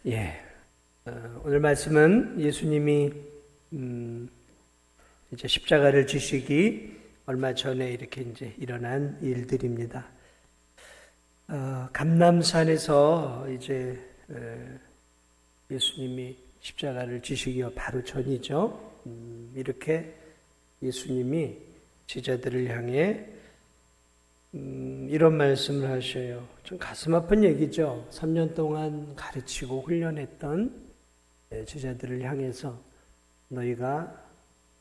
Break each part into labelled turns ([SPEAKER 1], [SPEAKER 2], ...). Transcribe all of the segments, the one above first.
[SPEAKER 1] 예, 오늘 말씀은 예수님이 이제 십자가를 지시기 얼마 전에 이렇게 이제 일어난 일들입니다. 감람산에서 이제 예수님이 십자가를 지시기와 바로 전이죠. 이렇게 예수님이 제자들을 향해 이런 말씀을 하셔요. 좀 가슴 아픈 얘기죠. 3년 동안 가르치고 훈련했던 제자들을 향해서 너희가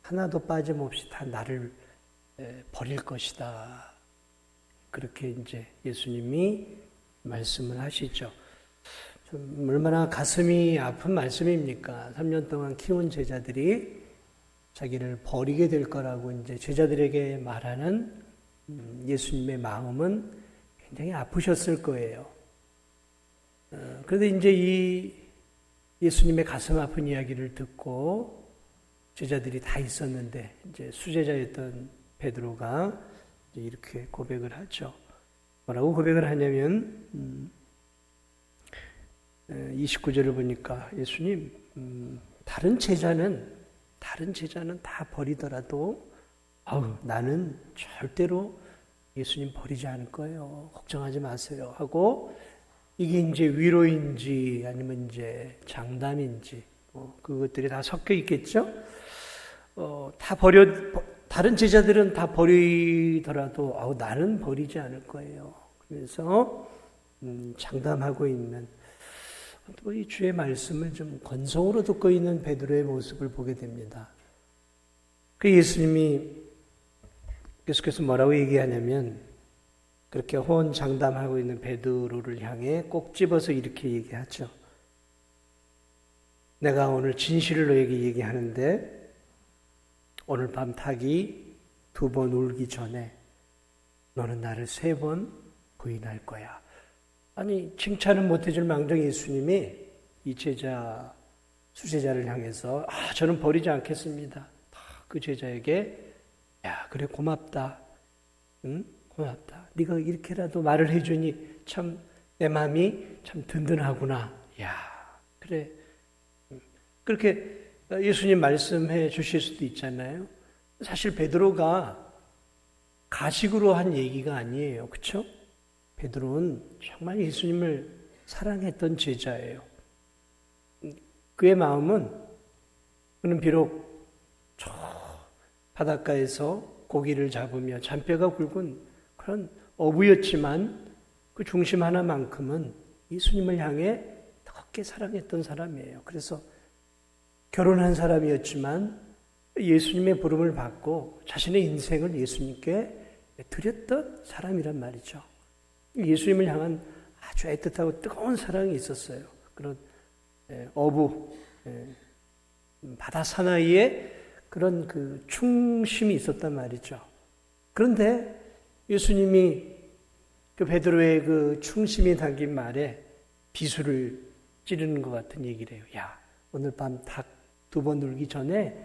[SPEAKER 1] 하나도 빠짐없이 다 나를 버릴 것이다. 그렇게 이제 예수님이 말씀을 하시죠. 좀 얼마나 가슴이 아픈 말씀입니까? 3년 동안 키운 제자들이 자기를 버리게 될 거라고 이제 제자들에게 말하는 예수님의 마음은 굉장히 아프셨을 거예요. 그런데 이제 이 예수님의 가슴 아픈 이야기를 듣고 제자들이 다 있었는데 이제 수제자였던 베드로가 이제 이렇게 고백을 하죠. 뭐라고 고백을 하냐면 29절을 보니까 예수님 다른 제자는 다 버리더라도 나는 절대로 예수님 버리지 않을 거예요. 걱정하지 마세요. 하고 이게 이제 위로인지 아니면 이제 장담인지 그것들이 다 섞여 있겠죠. 다른 제자들은 다 버리더라도 나는 버리지 않을 거예요. 그래서 장담하고 있는 또 이 주의 말씀을 좀 건성으로 듣고 있는 베드로의 모습을 보게 됩니다. 그 예수님이 계속해서 뭐라고 얘기하냐면 그렇게 호언장담하고 있는 베드로를 향해 꼭 집어서 이렇게 얘기하죠. 내가 오늘 진실을 너에게 얘기하는데 오늘 밤 닭이 2번 울기 전에 너는 나를 3번 부인할 거야. 아니 칭찬은 못해줄 망정 예수님이 이 수제자를 향해서 저는 버리지 않겠습니다. 그 제자에게 야 그래 고맙다. 응? 고맙다. 네가 이렇게라도 말을 해주니 참 내 마음이 참 든든하구나. 야 그래. 그렇게 예수님 말씀해 주실 수도 있잖아요. 사실 베드로가 가식으로 한 얘기가 아니에요. 그렇죠? 베드로는 정말 예수님을 사랑했던 제자예요. 그의 마음은 그는 비록 저 바닷가에서 고기를 잡으며 잔뼈가 굵은 그런 어부였지만 그 중심 하나만큼은 예수님을 향해 뜨겁게 사랑했던 사람이에요. 그래서 결혼한 사람이었지만 예수님의 부름을 받고 자신의 인생을 예수님께 드렸던 사람이란 말이죠. 예수님을 향한 아주 애틋하고 뜨거운 사랑이 있었어요. 그런 어부, 바다 사나이에 그런 그 충심이 있었단 말이죠. 그런데 예수님이 그 베드로의 그 충심이 담긴 말에 비수를 찌르는 것 같은 얘기를 해요. 야, 오늘 밤 닭 2번 울기 전에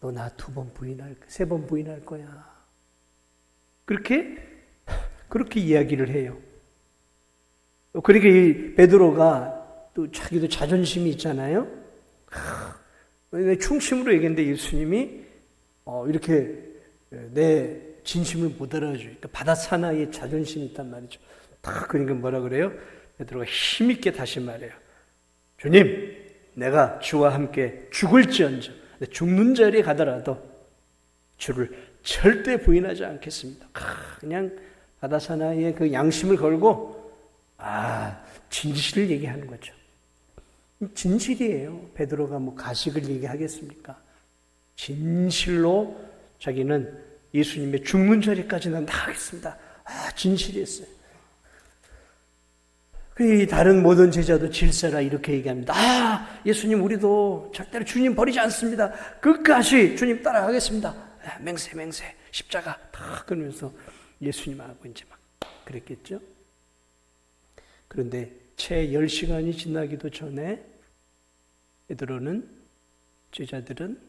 [SPEAKER 1] 너 나 3번 부인할 거야. 그렇게 이야기를 해요. 그러니까 이 베드로가 또 자기도 자존심이 있잖아요. 충심으로 얘기했는데 예수님이 이렇게 내 진심을 못 알아줘요. 그러니까 바다 사나이의 자존심이 있단 말이죠. 그러니까 뭐라 그래요? 베드로가 힘있게 다시 말해요. 주님, 내가 주와 함께 죽을지언정 죽는 자리에 가더라도 주를 절대 부인하지 않겠습니다. 그냥 바다 사나이의 그 양심을 걸고 진실을 얘기하는 거죠. 진실이에요. 베드로가 뭐 가식을 얘기하겠습니까? 진실로 자기는 예수님의 죽는 자리까지 난 나가겠습니다. 진실이었어요. 그 다른 모든 제자도 질서라 이렇게 얘기합니다. 예수님 우리도 절대로 주님 버리지 않습니다. 끝까지 주님 따라가겠습니다. 맹세 십자가 다 그러면서 예수님하고 이제 막 그랬겠죠. 그런데 채 10시간이 지나기도 전에 제자들은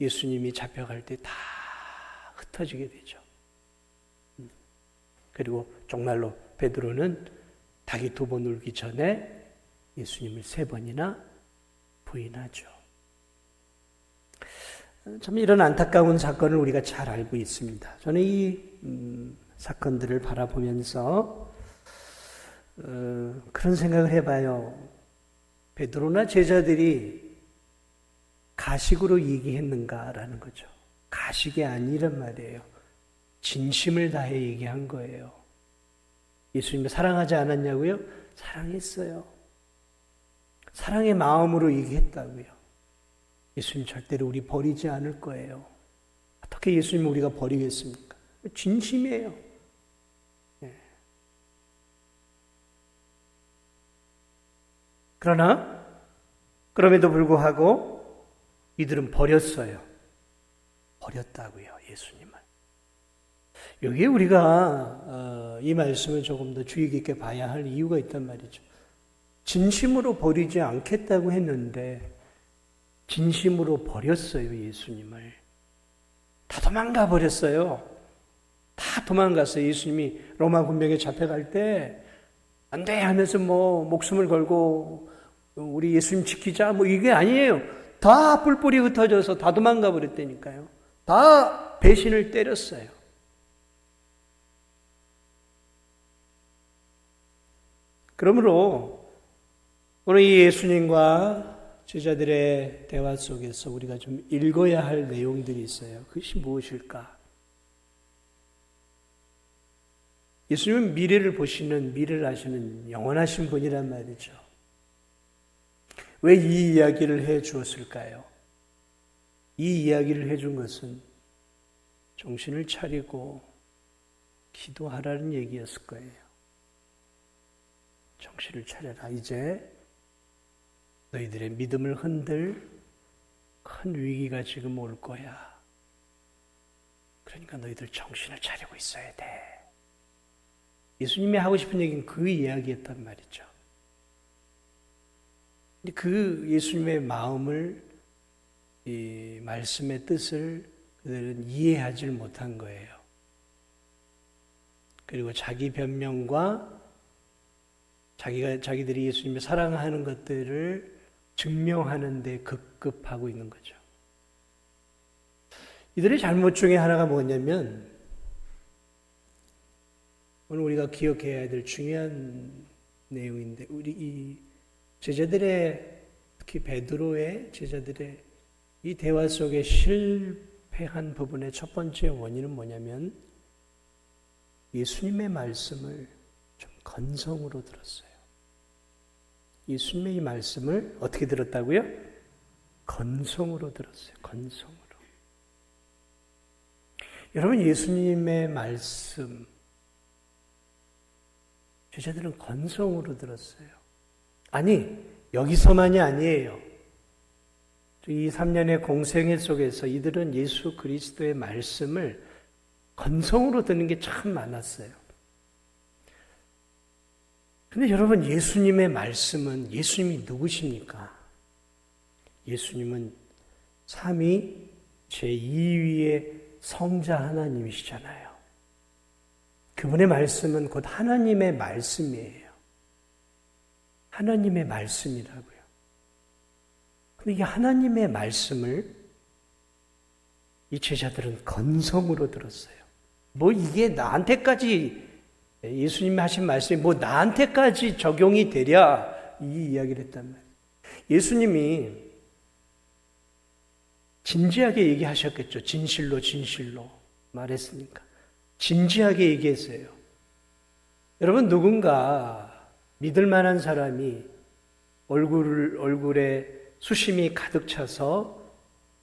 [SPEAKER 1] 예수님이 잡혀갈 때 다 흩어지게 되죠. 그리고 정말로 베드로는 닭이 2번 울기 전에 예수님을 3번이나 부인하죠. 참 이런 안타까운 사건을 우리가 잘 알고 있습니다. 저는 이 사건들을 바라보면서 그런 생각을 해봐요. 베드로나 제자들이 가식으로 얘기했는가라는 거죠. 가식이 아니란 말이에요. 진심을 다해 얘기한 거예요. 예수님을 사랑하지 않았냐고요? 사랑했어요. 사랑의 마음으로 얘기했다고요. 예수님 절대로 우리 버리지 않을 거예요. 어떻게 예수님을 우리가 버리겠습니까? 진심이에요. 네. 그러나 그럼에도 불구하고 이들은 버렸어요. 버렸다고요, 예수님을. 여기에 우리가 이 말씀을 조금 더 주의 깊게 봐야 할 이유가 있단 말이죠. 진심으로 버리지 않겠다고 했는데 진심으로 버렸어요, 예수님을. 다 도망가 버렸어요. 다 도망갔어요. 예수님이 로마 군병에 잡혀갈 때 안 돼 하면서 목숨을 걸고 우리 예수님 지키자 이게 아니에요. 다 뿔뿔이 흩어져서 다 도망가 버렸다니까요. 다 배신을 때렸어요. 그러므로 오늘 이 예수님과 제자들의 대화 속에서 우리가 좀 읽어야 할 내용들이 있어요. 그것이 무엇일까? 예수님은 미래를 보시는, 미래를 아시는 영원하신 분이란 말이죠. 왜 이 이야기를 해 주었을까요? 이 이야기를 해 준 것은 정신을 차리고 기도하라는 얘기였을 거예요. 정신을 차려라. 이제 너희들의 믿음을 흔들 큰 위기가 지금 올 거야. 그러니까 너희들 정신을 차리고 있어야 돼. 예수님이 하고 싶은 얘기는 그 이야기였단 말이죠. 근데 그 예수님의 마음을, 이 말씀의 뜻을 그들은 이해하지 못한 거예요. 그리고 자기 변명과 자기들이 예수님을 사랑하는 것들을 증명하는 데 급급하고 있는 거죠. 이들의 잘못 중에 하나가 뭐냐면 오늘 우리가 기억해야 될 중요한 내용인데 우리 이 제자들의 특히 베드로의 제자들의 이 대화 속에 실패한 부분의 첫 번째 원인은 뭐냐면 예수님의 말씀을 좀 건성으로 들었어요. 예수님의 이 말씀을 어떻게 들었다고요? 건성으로 들었어요. 건성으로. 여러분 예수님의 말씀 제자들은 건성으로 들었어요. 아니 여기서만이 아니에요. 이 3년의 공생애 속에서 이들은 예수 그리스도의 말씀을 건성으로 듣는 게 참 많았어요. 근데 여러분 예수님의 말씀은 예수님이 누구십니까? 예수님은 삼위 제2위의 성자 하나님이시잖아요. 그분의 말씀은 곧 하나님의 말씀이에요. 하나님의 말씀이라고요. 근데 이 하나님의 말씀을 이 제자들은 건성으로 들었어요. 이게 나한테까지 예수님이 하신 말씀이 나한테까지 적용이 되랴 이 이야기를 했단 말이에요. 예수님이 진지하게 얘기하셨겠죠. 진실로 진실로 말했으니까. 진지하게 얘기했어요. 여러분 누군가 믿을 만한 사람이 얼굴에 수심이 가득 차서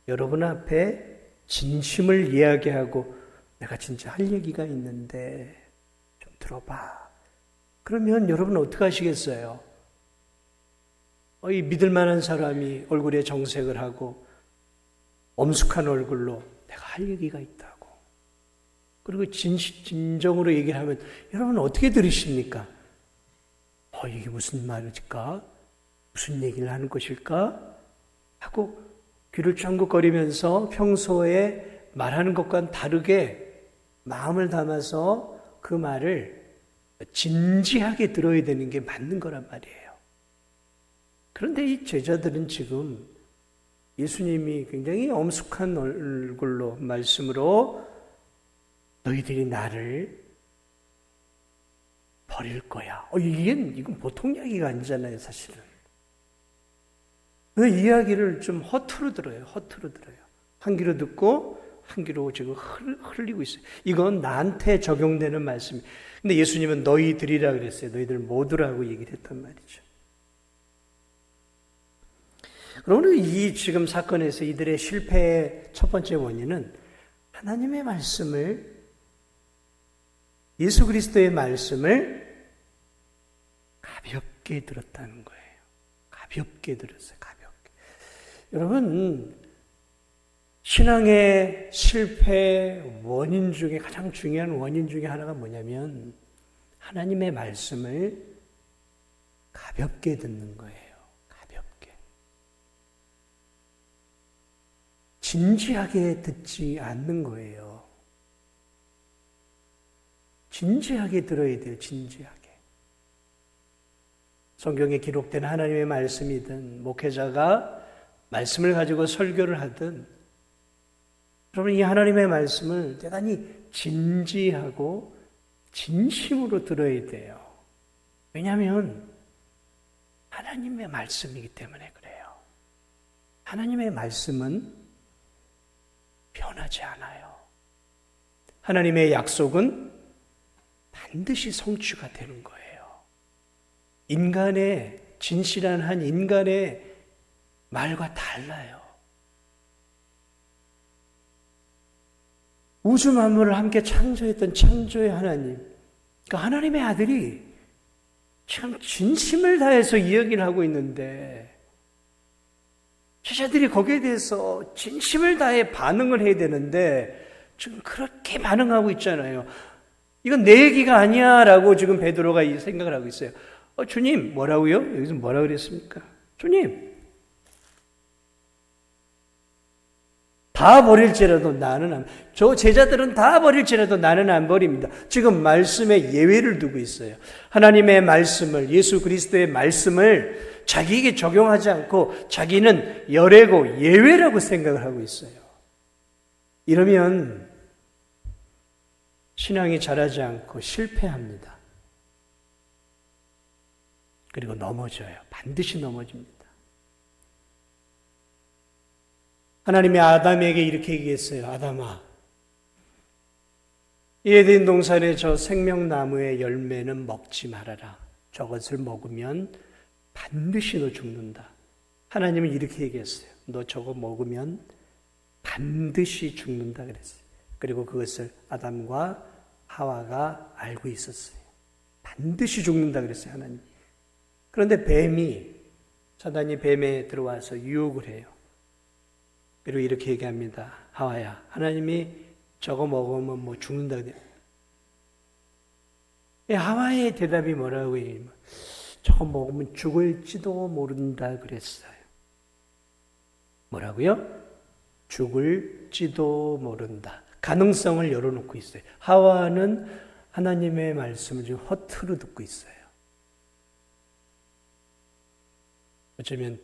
[SPEAKER 1] 여러분 앞에 진심을 이야기하고 내가 진짜 할 얘기가 있는데 좀 들어봐. 그러면 여러분 어떻게 하시겠어요? 이 믿을 만한 사람이 얼굴에 정색을 하고 엄숙한 얼굴로 내가 할 얘기가 있다고. 그리고 진정으로 얘기를 하면 여러분 어떻게 들으십니까? 이게 무슨 말일까? 무슨 얘기를 하는 것일까? 하고 귀를 쫑긋거리면서 평소에 말하는 것과는 다르게 마음을 담아서 그 말을 진지하게 들어야 되는 게 맞는 거란 말이에요. 그런데 이 제자들은 지금 예수님이 굉장히 엄숙한 얼굴로 말씀으로 너희들이 나를 버릴 거야. 이건 보통 이야기가 아니잖아요, 사실은. 그 이야기를 좀 허투루 들어요. 한 귀로 듣고 한 귀로 지금 흘리고 있어요. 이건 나한테 적용되는 말씀이에요. 근데 예수님은 너희들이라 그랬어요. 너희들 모두라고 얘기를 했단 말이죠. 그러므로 이 지금 사건에서 이들의 실패의 첫 번째 원인은 하나님의 말씀을, 예수 그리스도의 말씀을 가볍게 들었다는 거예요. 가볍게 들었어요. 가볍게. 여러분, 신앙의 실패 원인 중에 가장 중요한 원인 중에 하나가 뭐냐면 하나님의 말씀을 가볍게 듣는 거예요. 가볍게. 진지하게 듣지 않는 거예요. 진지하게 들어야 돼요. 진지하게. 성경에 기록된 하나님의 말씀이든 목회자가 말씀을 가지고 설교를 하든 여러분 이 하나님의 말씀을 대단히 진지하고 진심으로 들어야 돼요. 왜냐하면 하나님의 말씀이기 때문에 그래요. 하나님의 말씀은 변하지 않아요. 하나님의 약속은 반드시 성취가 되는 거예요. 인간의 진실한 한 인간의 말과 달라요. 우주 만물을 함께 창조했던 창조의 하나님, 그러니까 하나님의 아들이 참 진심을 다해서 이야기를 하고 있는데 제자들이 거기에 대해서 진심을 다해 반응을 해야 되는데 지금 그렇게 반응하고 있잖아요. 이건 내 얘기가 아니야 라고 지금 베드로가 이 생각을 하고 있어요. 주님 뭐라고요? 여기서 뭐라 그랬습니까? 주님 다 버릴지라도 나는 저 제자들은 다 버릴지라도 나는 안 버립니다. 지금 말씀에 예외를 두고 있어요. 하나님의 말씀을, 예수 그리스도의 말씀을 자기에게 적용하지 않고 자기는 열애고 예외라고 생각을 하고 있어요. 이러면 신앙이 자라지 않고 실패합니다. 그리고 넘어져요. 반드시 넘어집니다. 하나님이 아담에게 이렇게 얘기했어요. 아담아, 에덴 동산의 저 생명나무의 열매는 먹지 말아라. 저것을 먹으면 반드시 너 죽는다. 하나님은 이렇게 얘기했어요. 너 저거 먹으면 반드시 죽는다 그랬어요. 그리고 그것을 아담과 하와가 알고 있었어요. 반드시 죽는다 그랬어요. 하나님. 그런데 사단이 뱀에 들어와서 유혹을 해요. 그리고 이렇게 얘기합니다. 하와야, 하나님이 저거 먹으면 뭐 죽는다 그래요. 하와의 대답이 뭐라고 해요? 저거 먹으면 죽을지도 모른다 그랬어요. 뭐라고요? 죽을지도 모른다. 가능성을 열어놓고 있어요. 하와는 하나님의 말씀을 지금 허투루 듣고 있어요. 어쩌면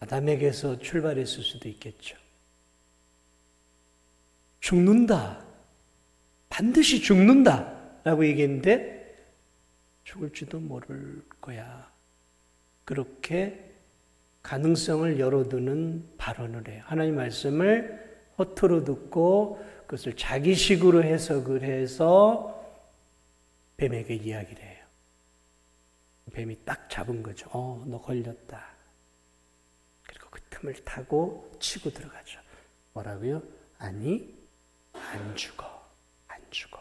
[SPEAKER 1] 아담에게서 출발했을 수도 있겠죠. 죽는다. 반드시 죽는다. 라고 얘기했는데 죽을지도 모를 거야. 그렇게 가능성을 열어두는 발언을 해요. 하나님 말씀을 허투루 듣고 그것을 자기식으로 해석을 해서 뱀에게 이야기를 해요. 뱀이 딱 잡은 거죠. 너 걸렸다. 그리고 그 틈을 타고 치고 들어가죠. 뭐라고요? 아니, 안 죽어. 안 죽어.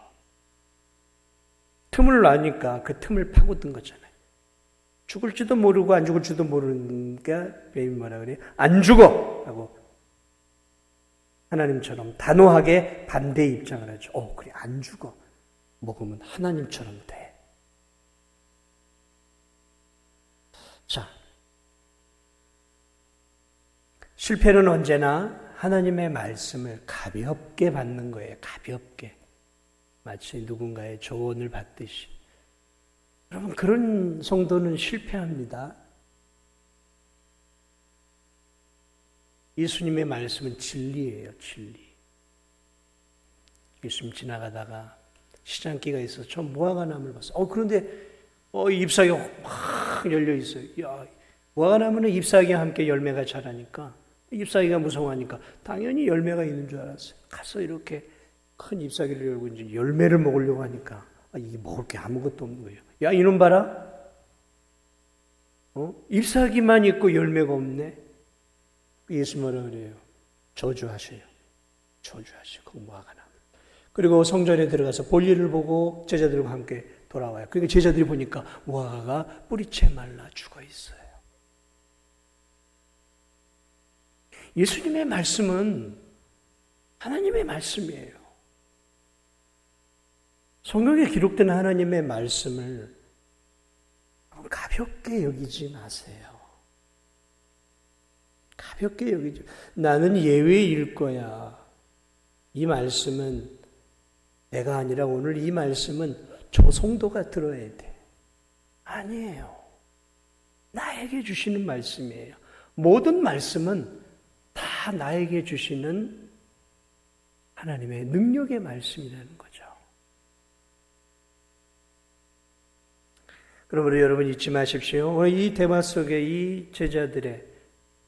[SPEAKER 1] 틈을 놔니까 그 틈을 파고든 거잖아요. 죽을지도 모르고 안 죽을지도 모르니까 뱀이 뭐라 그래요? 안 죽어! 하고 하나님처럼 단호하게 반대의 입장을 하죠. 그래, 안 죽어. 먹으면 하나님처럼 돼. 자, 실패는 언제나 하나님의 말씀을 가볍게 받는 거예요. 가볍게. 마치 누군가의 조언을 받듯이. 여러분, 그런 성도는 실패합니다. 예수님의 말씀은 진리예요, 진리. 예수님 지나가다가 시장기가 있어서 저 무화과나무를 봤어요. 그런데 잎사귀가 막 열려 있어요. 야, 무화과나무는 잎사귀와 함께 열매가 자라니까 잎사귀가 무성하니까 당연히 열매가 있는 줄 알았어요. 가서 이렇게 큰 잎사귀를 열고 이제 열매를 먹으려고 하니까 이게 먹을 게 아무것도 없는 거예요. 야, 이놈 봐라. 잎사귀만 있고 열매가 없네. 예수 뭐라 그래요? 저주하세요. 저주하시고 무화과나무. 그리고 성전에 들어가서 볼일을 보고 제자들과 함께 돌아와요. 그러니까 제자들이 보니까 무화과가 뿌리채 말라 죽어 있어요. 예수님의 말씀은 하나님의 말씀이에요. 성경에 기록된 하나님의 말씀을 가볍게 여기지 마세요. 가볍게 여기지. 나는 예외일 거야. 이 말씀은 내가 아니라 오늘 이 말씀은 저 성도가 들어야 돼. 아니에요. 나에게 주시는 말씀이에요. 모든 말씀은 다 나에게 주시는 하나님의 능력의 말씀이라는 거죠. 그러므로 여러분 잊지 마십시오. 오늘 이 대화 속에 이 제자들의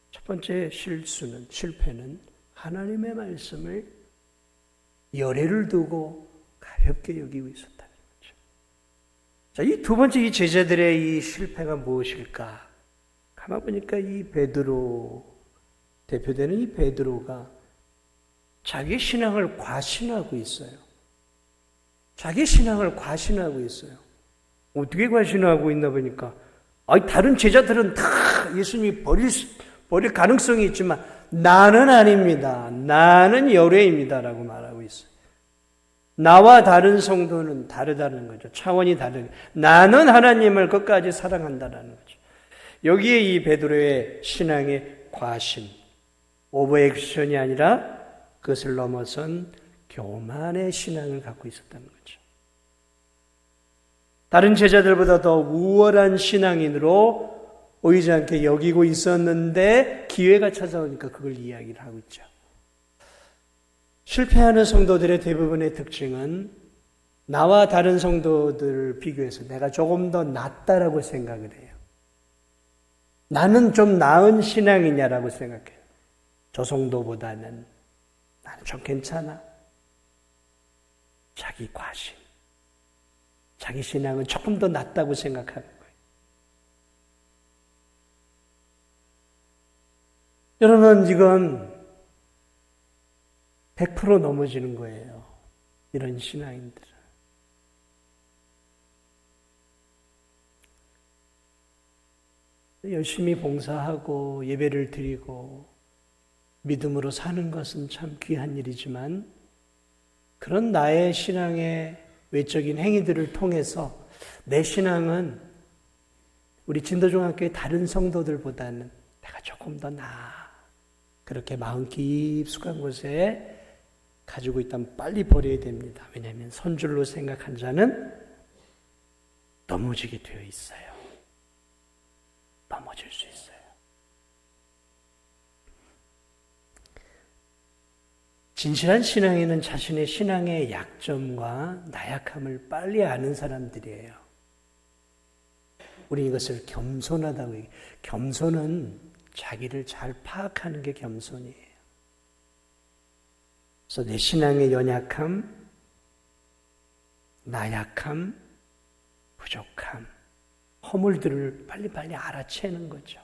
[SPEAKER 1] 첫 번째 실패는 하나님의 말씀을 열애를 두고 가볍게 여기고 있었다는 거죠. 자, 이 두 번째 이 제자들의 이 실패가 무엇일까? 가만 보니까 이 베드로, 대표되는 이 베드로가 자기 신앙을 과신하고 있어요. 자기 신앙을 과신하고 있어요. 어떻게 과신하고 있나 보니까 다른 제자들은 다 예수님이 버릴 가능성이 있지만 나는 아닙니다. 나는 열애입니다라고 말하고 있어요. 나와 다른 성도는 다르다는 거죠. 차원이 다르게. 나는 하나님을 끝까지 사랑한다는 거죠. 여기에 이 베드로의 신앙의 과신, 오버액션이 아니라 그것을 넘어선 교만의 신앙을 갖고 있었다는 거죠. 다른 제자들보다 더 우월한 신앙인으로 보이지 않게 여기고 있었는데 기회가 찾아오니까 그걸 이야기를 하고 있죠. 실패하는 성도들의 대부분의 특징은 나와 다른 성도들을 비교해서 내가 조금 더 낫다라고 생각을 해요. 나는 좀 나은 신앙이냐라고 생각해요. 저 성도보다는 나는 좀 괜찮아. 자기 과신. 자기 신앙은 조금 더 낫다고 생각하는 거예요. 여러분, 이건 100% 넘어지는 거예요. 이런 신앙인들은. 열심히 봉사하고 예배를 드리고 믿음으로 사는 것은 참 귀한 일이지만 그런 나의 신앙의 외적인 행위들을 통해서 내 신앙은 우리 진도중학교의 다른 성도들보다는 내가 조금 더 나아. 그렇게 마음 깊숙한 곳에 가지고 있다면 빨리 버려야 됩니다. 왜냐하면 선줄로 생각한 자는 넘어지게 되어 있어요. 넘어질 수 있어요. 진실한 신앙인은 자신의 신앙의 약점과 나약함을 빨리 아는 사람들이에요. 우리 이것을 겸손하다고 얘기해요. 겸손은 자기를 잘 파악하는 게 겸손이에요. 그래서 내 신앙의 연약함, 나약함, 부족함, 허물들을 빨리빨리 알아채는 거죠.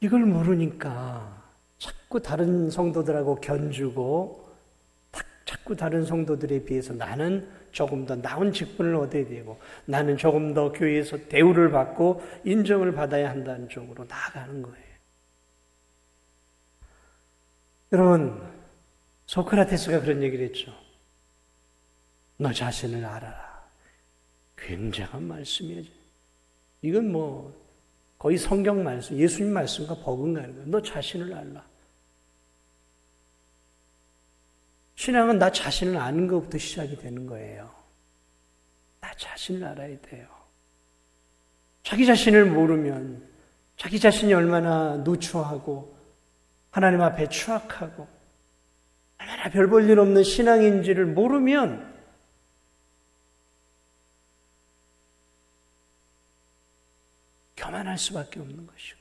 [SPEAKER 1] 이걸 모르니까 자꾸 다른 성도들하고 견주고 자꾸 다른 성도들에 비해서 나는 조금 더 나은 직분을 얻어야 되고 나는 조금 더 교회에서 대우를 받고 인정을 받아야 한다는 쪽으로 나아가는 거예요. 여러분, 소크라테스가 그런 얘기를 했죠. 너 자신을 알아라. 굉장한 말씀이에요. 이건 거의 성경 말씀, 예수님 말씀과 버금가는 거예요. 너 자신을 알라. 신앙은 나 자신을 아는 것부터 시작이 되는 거예요. 나 자신을 알아야 돼요. 자기 자신을 모르면, 자기 자신이 얼마나 누추하고 하나님 앞에 추악하고 얼마나 별 볼 일 없는 신앙인지를 모르면 교만할 수밖에 없는 것이고,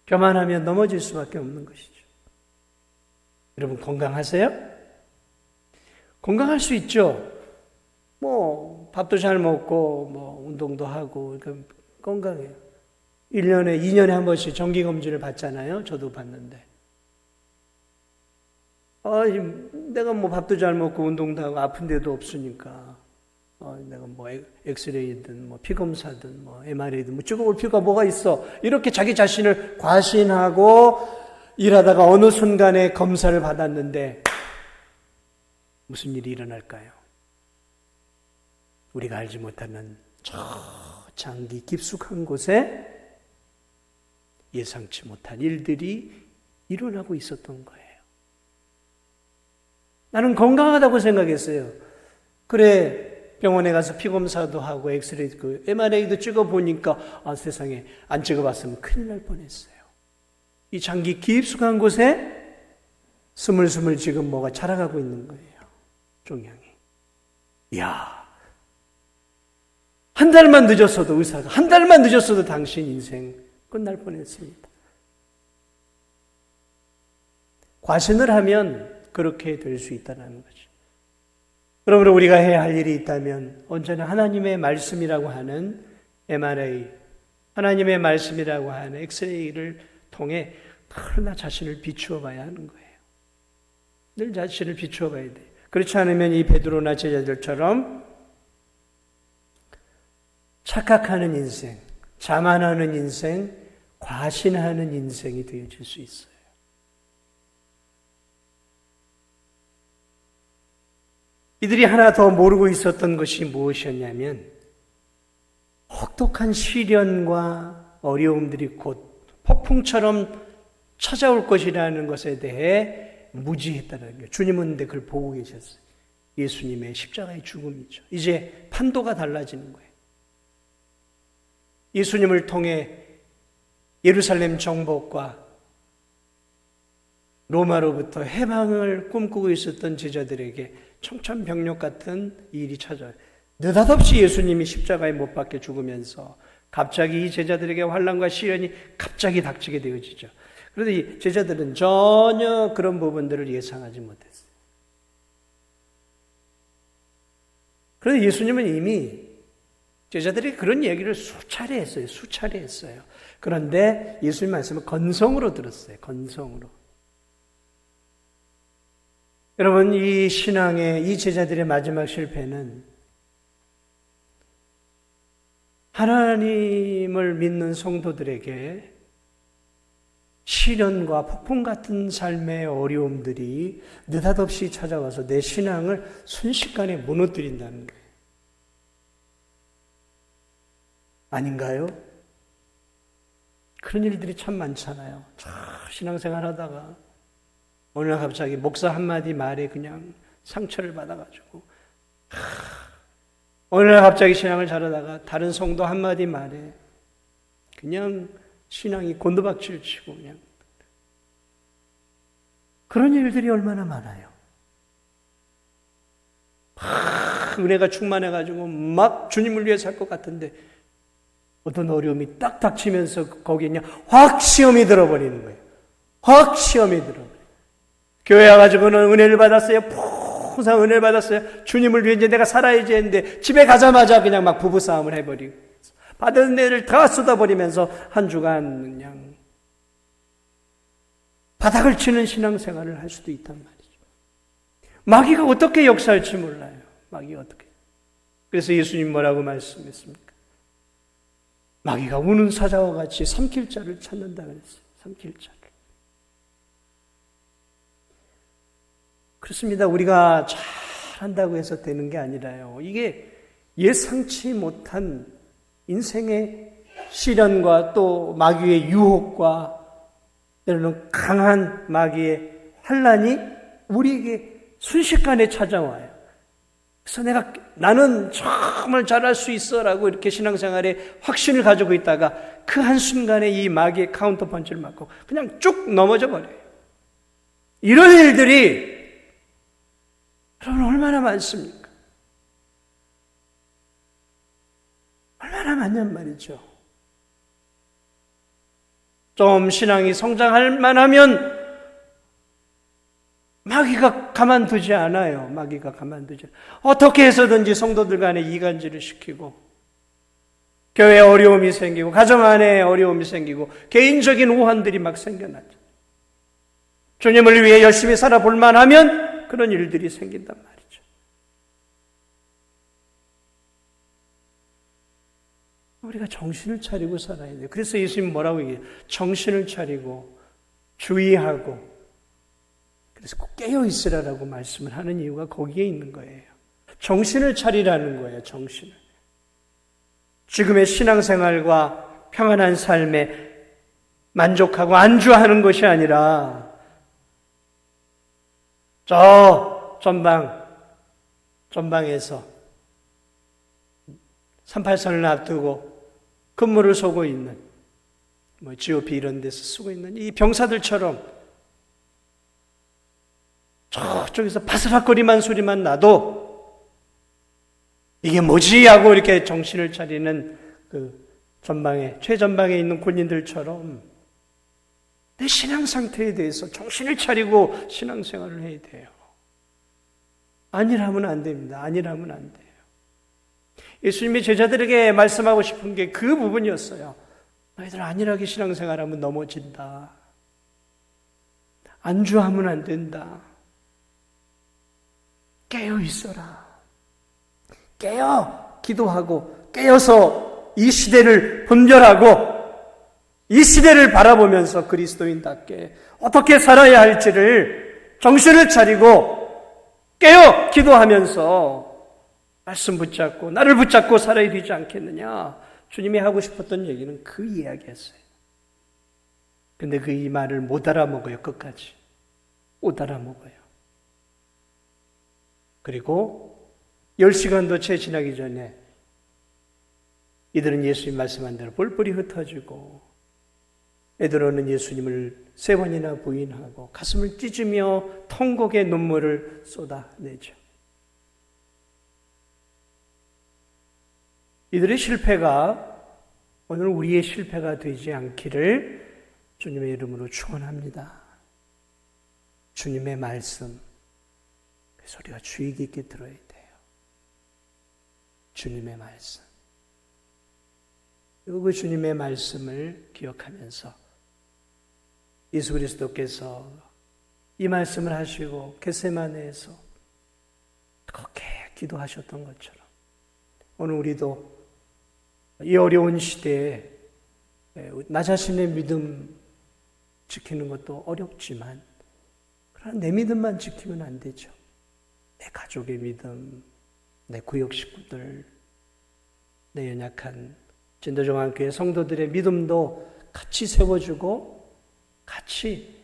[SPEAKER 1] 교만하면 넘어질 수밖에 없는 것이죠. 여러분 건강하세요? 건강할 수 있죠. 밥도 잘 먹고 운동도 하고 건강해요. 1년에 2년에 한 번씩 정기검진을 받잖아요. 저도 받는데 내가 밥도 잘 먹고 운동도 하고 아픈 데도 없으니까 내가 엑스레이든 피검사든 MRI든 찍어볼 필요가 뭐가 있어. 이렇게 자기 자신을 과신하고 일하다가 어느 순간에 검사를 받았는데 무슨 일이 일어날까요? 우리가 알지 못하는 저 장기 깊숙한 곳에 예상치 못한 일들이 일어나고 있었던 거예요. 나는 건강하다고 생각했어요. 그래, 병원에 가서 피검사도 하고 엑스레이, MRI도 찍어보니까 세상에 안 찍어봤으면 큰일 날 뻔했어요. 이 장기 깊숙한 곳에 스물스물 지금 뭐가 자라가고 있는 거예요. 종양이. 이야, 한 달만 늦었어도 의사가, 한 달만 늦었어도 당신 인생 끝날 뻔했습니다. 과신을 하면 그렇게 될 수 있다는 거죠. 그러므로 우리가 해야 할 일이 있다면 언제나 하나님의 말씀이라고 하는 MRI, 하나님의 말씀이라고 하는 엑스레이를 통해 늘 나 자신을 비추어 봐야 하는 거예요. 늘 자신을 비추어 봐야 돼요. 그렇지 않으면 이 베드로나 제자들처럼 착각하는 인생, 자만하는 인생, 과신하는 인생이 되어질 수 있어요. 이들이 하나 더 모르고 있었던 것이 무엇이었냐면 혹독한 시련과 어려움들이 곧 폭풍처럼 찾아올 것이라는 것에 대해 무지했다는 거예요. 주님은 근데 그걸 보고 계셨어요. 예수님의 십자가의 죽음이죠. 이제 판도가 달라지는 거예요. 예수님을 통해 예루살렘 정복과 로마로부터 해방을 꿈꾸고 있었던 제자들에게 청천벽력 같은 일이 찾아와요. 느닷없이 예수님이 십자가에 못 박혀 죽으면서 갑자기 이 제자들에게 환난과 시련이 갑자기 닥치게 되어지죠. 그런데 이 제자들은 전혀 그런 부분들을 예상하지 못했어요. 그런데 예수님은 이미 제자들이 그런 얘기를 수차례 했어요. 그런데 예수님 말씀을 건성으로 들었어요. 건성으로. 여러분, 이 신앙의 이 제자들의 마지막 실패는 하나님을 믿는 성도들에게 시련과 폭풍 같은 삶의 어려움들이 느닷없이 찾아와서 내 신앙을 순식간에 무너뜨린다는 거예요. 아닌가요? 그런 일들이 참 많잖아요. 신앙생활 하다가 어느 날 갑자기 목사 한마디 말에 그냥 상처를 받아가지고, 어느 날 갑자기 신앙을 잘하다가 다른 성도 한마디 말에 그냥 신앙이 곤두박질 치고 그냥. 그런 일들이 얼마나 많아요. 은혜가 충만해가지고 막 주님을 위해 살 것 같은데 어떤 어려움이 딱 닥치면서 거기에 그냥 확 시험이 들어버리는 거예요. 확 시험이 들어버려요. 교회 와가지고는 은혜를 받았어요. 풍성한 은혜를 받았어요. 주님을 위해 이제 내가 살아야지 했는데 집에 가자마자 그냥 막 부부싸움을 해버리고 받은 은혜를 다 쏟아버리면서 한 주간 그냥 바닥을 치는 신앙생활을 할 수도 있단 말이죠. 마귀가 어떻게 역사할지 몰라요. 마귀가 어떻게. 그래서 예수님 뭐라고 말씀했습니까? 마귀가 우는 사자와 같이 삼킬 자를 찾는다 그랬어요. 삼킬 자를. 그렇습니다. 우리가 잘한다고 해서 되는 게 아니라요. 이게 예상치 못한 인생의 시련과 또 마귀의 유혹과 때로는 강한 마귀의 환난이 우리에게 순식간에 찾아와요. 그래서 나는 정말 잘할 수 있어라고 이렇게 신앙생활에 확신을 가지고 있다가 그 한순간에 이 마귀의 카운터 펀치를 맞고 그냥 쭉 넘어져 버려요. 이런 일들이 여러분 얼마나 많습니까? 얼마나 많냔 말이죠. 좀 신앙이 성장할 만하면 마귀가 가만두지 않아요. 마귀가 가만두지 않아요. 어떻게 해서든지 성도들 간에 이간질을 시키고 교회에 어려움이 생기고 가정 안에 어려움이 생기고 개인적인 오한들이 막 생겨나죠. 주님을 위해 열심히 살아볼 만하면 그런 일들이 생긴단 말이죠. 우리가 정신을 차리고 살아야 돼요. 그래서 예수님 뭐라고 얘기해요? 정신을 차리고 주의하고 그래서 꼭 깨어있으라라고 말씀을 하는 이유가 거기에 있는 거예요. 정신을 차리라는 거예요. 정신을. 지금의 신앙생활과 평안한 삶에 만족하고 안주하는 것이 아니라 저 전방에서 38선을 앞두고 근무를 서고 있는 GOP 이런 데서 쓰고 있는 이 병사들처럼 저쪽에서 바스락거리만 소리만 나도 이게 뭐지 하고 이렇게 정신을 차리는 그 최전방에 있는 군인들처럼 내 신앙 상태에 대해서 정신을 차리고 신앙생활을 해야 돼요. 아니라면 안 됩니다. 아니라면 안 돼요. 예수님이 제자들에게 말씀하고 싶은 게 그 부분이었어요. 너희들 안일하게 신앙생활하면 넘어진다. 안주하면 안 된다. 깨어 있어라. 깨어 기도하고 깨어서 이 시대를 분별하고 이 시대를 바라보면서 그리스도인답게 어떻게 살아야 할지를 정신을 차리고 깨어 기도하면서 말씀 붙잡고 나를 붙잡고 살아야 되지 않겠느냐. 주님이 하고 싶었던 얘기는 그 이야기였어요. 근데 그 이 말을 못 알아먹어요. 끝까지 못 알아먹어요. 그리고 10시간도 채 지나기 전에 이들은 예수님 말씀한 대로 뿔뿔이 흩어지고 베드로는 예수님을 3번이나 부인하고 가슴을 찢으며 통곡의 눈물을 쏟아내죠. 이들의 실패가 오늘 우리의 실패가 되지 않기를 주님의 이름으로 축원합니다. 주님의 말씀, 그래서 우리가 주의 깊게 들어야 돼요. 주님의 말씀. 그 주님의 말씀을 기억하면서 예수 그리스도께서 이 말씀을 하시고 겟세마네에서 그렇게 기도하셨던 것처럼 오늘 우리도 이 어려운 시대에 나 자신의 믿음 지키는 것도 어렵지만 그러나 내 믿음만 지키면 안 되죠. 내 가족의 믿음, 내 구역 식구들, 내 연약한 진도종합교회 성도들의 믿음도 같이 세워주고 같이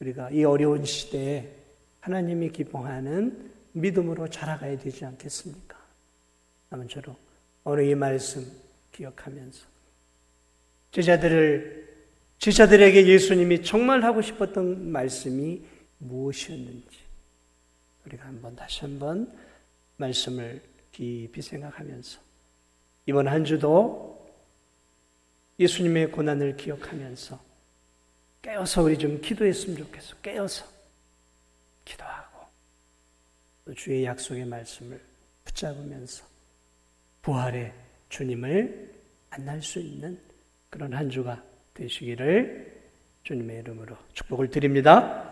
[SPEAKER 1] 우리가 이 어려운 시대에 하나님이 기뻐하는 믿음으로 자라가야 되지 않겠습니까? 아무쪼록 오늘 이 말씀 기억하면서 제자들에게 예수님이 정말 하고 싶었던 말씀이 무엇이었는지 우리가 다시 한번 말씀을 깊이 생각하면서 이번 한 주도 예수님의 고난을 기억하면서 깨어서 우리 좀 기도했으면 좋겠어. 깨어서 기도하고 또 주의 약속의 말씀을 붙잡으면서 부활의 주님을 만날 수 있는 그런 한 주가 되시기를 주님의 이름으로 축복을 드립니다.